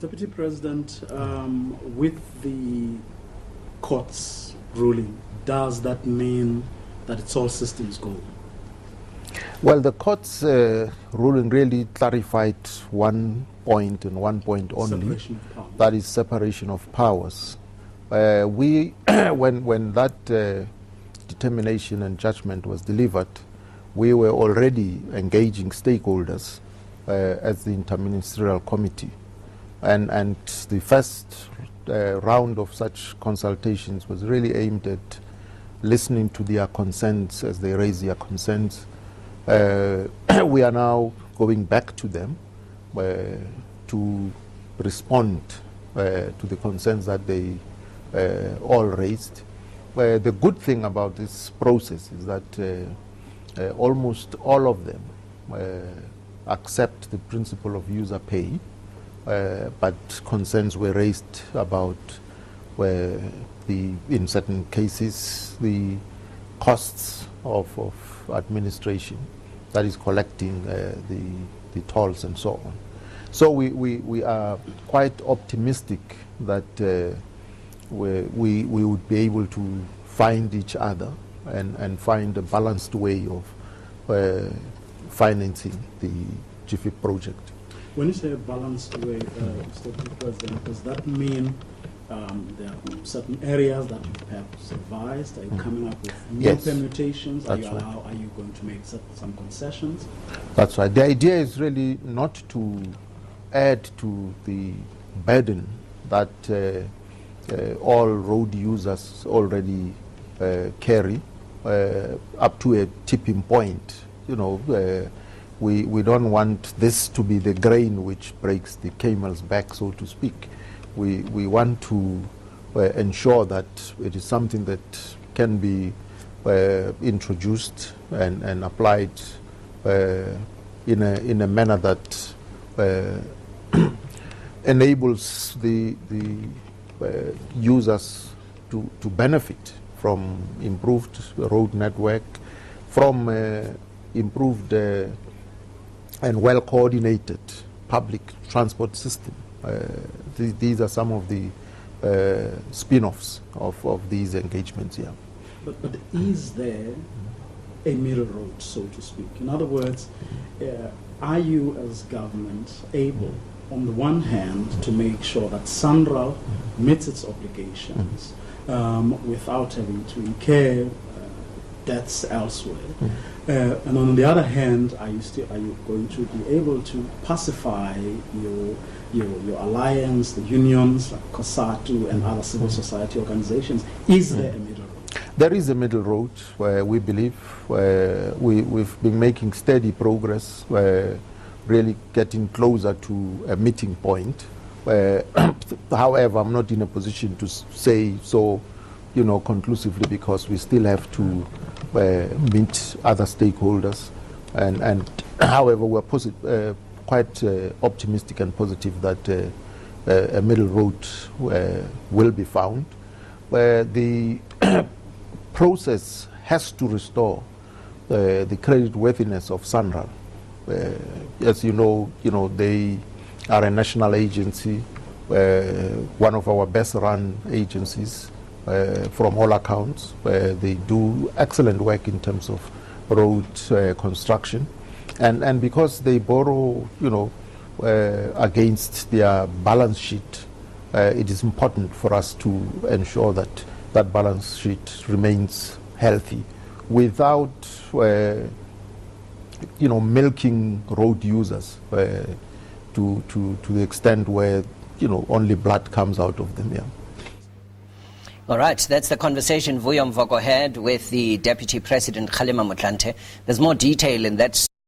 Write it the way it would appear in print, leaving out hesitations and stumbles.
Deputy President, with the court's ruling, does that mean that it's all systems go? Well, the court's ruling really clarified one point and one point only. Separation of powers. That is separation of powers. When that determination and judgment was delivered, we were already engaging stakeholders as the Interministerial Committee. And the first round of such consultations was really aimed at listening to their concerns as they raise their concerns. We are now going back to them to respond to the concerns that they all raised. The good thing about this process is that almost all of them accept the principle of user pay, but concerns were raised about in certain cases, the costs of administration, that is collecting the tolls and so on. So we are quite optimistic that we would be able to find each other and find a balanced way of financing the GFIP project. When you say a balanced way, Mr. President, does that mean there are certain areas that you perhaps advised? Are you coming up with new Yes, permutations? Are that's you, right. are you going to make some concessions? That's right. The idea is really not to add to the burden that all road users already carry up to a tipping point. You know, we don't want this to be the grain which breaks the camel's back, so to speak. We want to ensure that it is something that can be introduced and applied in a manner that enables the users to benefit from improved road network, from improved and well-coordinated public transport system. These are some of the spin-offs of these engagements here. But is there a middle road, so to speak? In other words, are you as government able, on the one hand, to make sure that SANRAL meets its obligations without having to incur debts elsewhere? And on the other hand, are you going to be able to pacify your alliance, the unions like Cosatu and other civil society organizations? Is there a middle road? There is a middle road where we believe we've been making steady progress, really getting closer to a meeting point. However, I'm not in a position to say so, conclusively, because we still have to meet other stakeholders. And however, we're quite optimistic and positive that a middle road will be found, where the process has to restore the creditworthiness of SANRAL. As you know, they are a national agency, one of our best-run agencies from all accounts. They do excellent work in terms of road construction, and because they borrow, against their balance sheet, it is important for us to ensure that that balance sheet remains healthy, without milking road users to the extent where only blood comes out of them. Yeah. All right, that's the conversation Vuyo Mvoko had with the Deputy President Kgalema Motlanthe. There's more detail in that